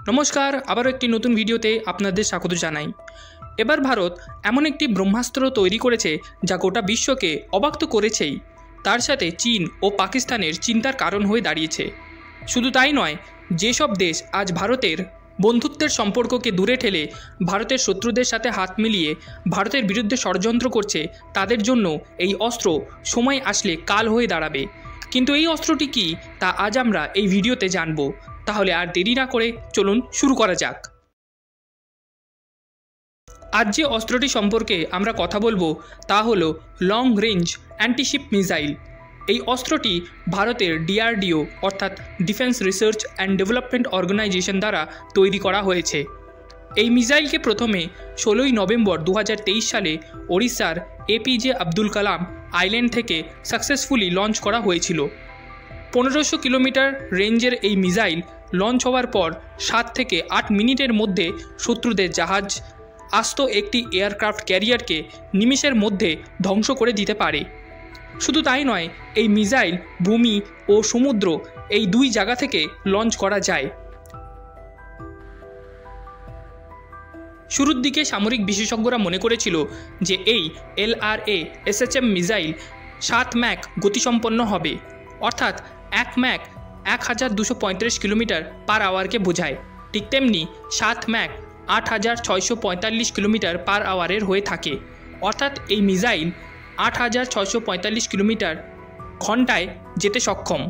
নমস্কার, আবারও একটি নতুন ভিডিওতে আপনাদের স্বাগত জানাই। এবার ভারত এমন একটি ব্রহ্মাস্ত্র তৈরি করেছে যা গোটা বিশ্বকে অবাক তো করেছেই, তার সাথে চীন ও পাকিস্তানের চিন্তার কারণ হয়ে দাঁড়িয়েছে। শুধু তাই নয়, যেসব দেশ আজ ভারতের বন্ধুত্বের সম্পর্ককে দূরে ঠেলে ভারতের শত্রুদের সাথে হাত মিলিয়ে ভারতের বিরুদ্ধে ষড়যন্ত্র করছে, তাদের জন্য এই অস্ত্র সময় আসলে কাল হয়ে দাঁড়াবে। কিন্তু এই অস্ত্রটি কি, তা আজ আমরা এই ভিডিওতে জানব। তাহলে আর দেরি না করে চলুন শুরু করা যাক। আজ যে অস্ত্রটি সম্পর্কে আমরা কথা বলবো তা হলো লং রেঞ্জ অ্যান্টিশিপ মিসাইল। এই অস্ত্রটি ভারতের DRDO অর্থাৎ defence research and development organisation দ্বারা তৈরি করা হয়েছে। এই মিসাইলকে প্রথমে 16ই নভেম্বর 2023 সালে ওড়িশার APJ আব্দুল কালাম আইল্যান্ড থেকে সাকসেসফুলি লঞ্চ করা হয়েছিল। 1500 কিলোমিটার রেঞ্জের এই মিসাইল লঞ্চ হওয়ার পর 7 থেকে 8 মিনিটের মধ্যে শত্রুদের জাহাজ, আস্ত একটি এয়ারক্রাফট ক্যারিয়ারকে নিমেষের মধ্যে ধ্বংস করে দিতে পারে। শুধু তাই নয়, এই মিসাইল ভূমি ও সমুদ্র এই দুই জায়গা থেকে লঞ্চ করা যায়। শুরুর দিকে সামরিক বিশেষজ্ঞরা মনে করেছিল যে এই LRA SHM মিসাইল 7 ম্যাক গতিসম্পন্ন হবে, অর্থাৎ 1 ম্যাক 1235 কিলোমিটার পার আওয়ারকে বোঝায়। ঠিক তেমনি 7 ম্যাক 8645 কিলোমিটার পার আওয়ারের হয়ে থাকে, অর্থাৎ এই মিসাইল 8645 কিলোমিটার ঘন্টায় যেতে সক্ষম।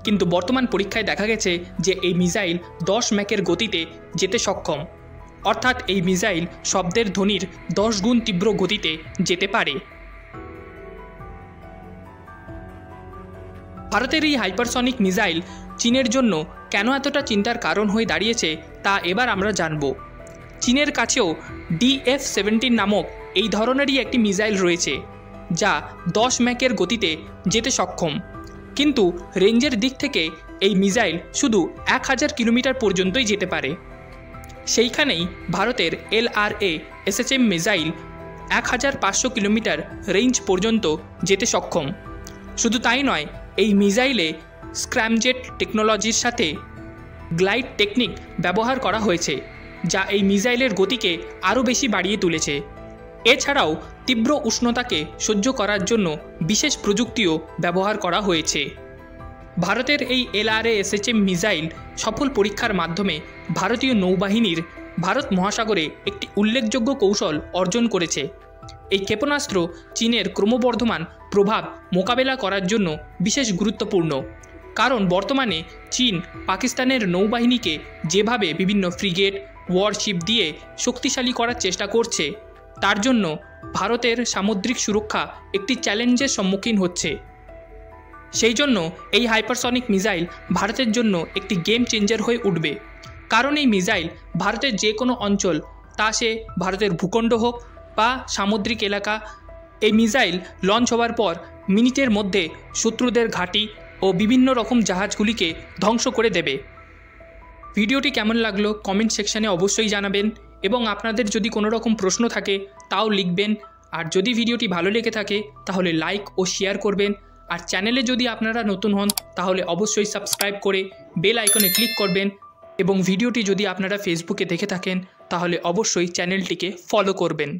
কিন্তু বর্তমান পরীক্ষায় দেখা গেছে যে এই মিসাইল 10 ম্যাকের গতিতে যেতে সক্ষম, অর্থাৎ এই মিসাইল শব্দের ধ্বনির 10 গুণ তীব্র গতিতে যেতে পারে। ভারতের এই হাইপারসনিক মিসাইল চীনের জন্য কেন এতটা চিন্তার কারণ হয়ে দাঁড়িয়েছে তা এবার আমরা জানব। চীনের কাছেও DF-17 নামক এই ধরনেরই একটি মিসাইল রয়েছে যা 10 ম্যাকের গতিতে যেতে সক্ষম, কিন্তু রেঞ্জের দিক থেকে এই মিসাইল শুধু 1000 কিলোমিটার পর্যন্তই যেতে পারে। সেইখানেই ভারতের LRA SHM missile 1500 kilometre range পর্যন্ত যেতে সক্ষম। শুধু তাই নয়, এই মিসাইলে স্ক্র্যামজেট টেকনোলজির সাথে গ্লাইড টেকনিক ব্যবহার করা হয়েছে, যা এই মিসাইলের গতিকে আরও বেশি বাড়িয়ে তুলেছে। এছাড়াও তীব্র উষ্ণতাকে সহ্য করার জন্য বিশেষ প্রযুক্তিও ব্যবহার করা হয়েছে। ভারতের এই LRA SHM মিসাইল সফল পরীক্ষার মাধ্যমে ভারতীয় নৌবাহিনীর ভারত মহাসাগরে একটি উল্লেখযোগ্য কৌশল অর্জন করেছে। এই ক্ষেপণাস্ত্র চীনের ক্রমবর্ধমান প্রভাব মোকাবেলা করার জন্য বিশেষ গুরুত্বপূর্ণ, কারণ বর্তমানে চীন পাকিস্তানের নৌবাহিনীকে যেভাবে বিভিন্ন ফ্রিগেট, ওয়ারশিপ দিয়ে শক্তিশালী করার চেষ্টা করছে, তার জন্য ভারতের সামুদ্রিক সুরক্ষা একটি চ্যালেঞ্জের সম্মুখীন হচ্ছে। সেই জন্য এই হাইপারসনিক মিসাইল ভারতের জন্য একটি গেম চেঞ্জার হয়ে উঠবে, কারণ এই মিসাইল ভারতের যে কোনো অঞ্চল, তা সে ভারতের ভূখণ্ড হোক বা সামুদ্রিক এলাকা, এই মিসাইল লঞ্চ হওয়ার পর মিনিটের মধ্যে শত্রুদের ঘাঁটি ও বিভিন্ন রকম জাহাজগুলিকে ধ্বংস করে দেবে। ভিডিওটি কেমন লাগলো কমেন্ট সেকশানে অবশ্যই জানাবেন, এবং আপনাদের যদি কোনো রকম প্রশ্ন থাকে তাও লিখবেন। আর যদি ভিডিওটি ভালো লেগে থাকে তাহলে লাইক ও শেয়ার করবেন। আর চ্যানেলে যদি আপনারা নতুন হন তাহলে অবশ্যই সাবস্ক্রাইব করে বেল আইকনে ক্লিক করবেন, এবং ভিডিওটি যদি আপনারা ফেসবুকে দেখে থাকেন তাহলে অবশ্যই চ্যানেলটিকে ফলো করবেন।